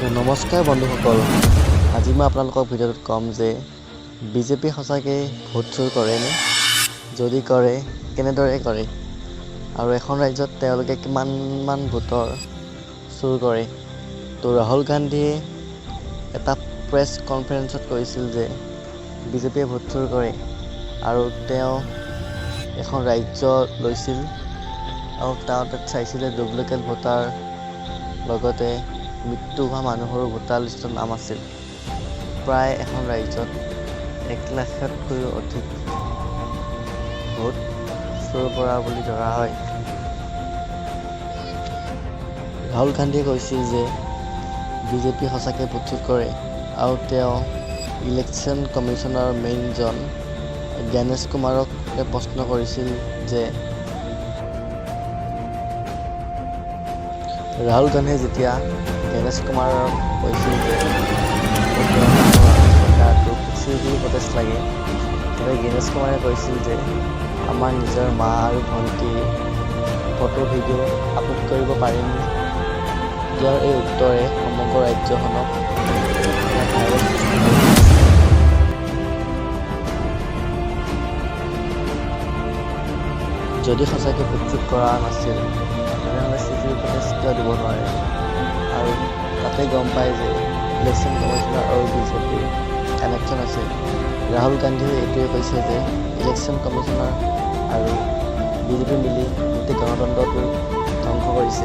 নমস্কাৰ বন্ধুসকল, আজি মই আপোনালোকক ভিডিঅ'টোত ক'ম যে বিজেপি সঁচাকৈ ভোট চুৰ কৰেনে? যদি কৰে কেনেদৰে কৰে আৰু এখন ৰাজ্যত তেওঁলোকে কিমানমান ভোটৰ চুৰ কৰে। তো ৰাহুল গান্ধীয়ে এটা প্ৰেছ কনফাৰেঞ্চত কৈছিল যে বিজেপিয়ে ভোট চুৰ কৰে আৰু তেওঁ এখন ৰাজ্য লৈছিল আৰু তেওঁ তাত চাইছিলে ডুপ্লিকেট ভোটাৰ লগতে মৃত্যু হোৱা মানুহৰো ভোটাৰ লিষ্টত নাম আছিল। প্ৰায় এখন ৰাজ্যত 1 লাখতকৈও অধিক ভোট চুৰ কৰা বুলি ধৰা হয়। ৰাহুল গান্ধীয়ে কৈছিল যে বিজেপি সঁচাকৈ ভোট চুৰ কৰে আৰু তেওঁ ইলেকশ্যন কমিশ্যনৰ মেইনজন জ্ঞানেশ কুমাৰক প্ৰশ্ন কৰিছিল যে ৰাহুল গান্ধীয়ে যেতিয়া জ্ঞানেশ কুমাৰক কৈছিল যে চৰকাৰটো ফিক্সিবল প্ৰটেষ্ট লাগে, তেতিয়া জ্ঞানেশ কুমাৰে কৈছিল যে আমাৰ নিজৰ মা আৰু ভণ্টিৰ ফটো ভিডিঅ' আপলোড কৰিব পাৰিম। তেওঁৰ এই উত্তৰে সমগ্ৰ ৰাজ্যখনক ভাইৰেল যদি সঁচাকৈ ভোট চুৰ কৰা নাছিল তেনেহ'লে চিভিল প্ৰটেষ্ট কিয় দিব নোৱাৰে। আৰু তাতে গম পায় যে ইলেকশ্যন কমিশ্যনাৰ আৰু বিজেপিৰ কানেকশ্যন আছে। ৰাহুল গান্ধীয়ে এইটোৱে কৈছে যে ইলেকশ্যন কমিশ্যনাৰ আৰু বিজেপি মিলি গোটেই গণতন্ত্ৰটো ধ্বংস কৰিছে।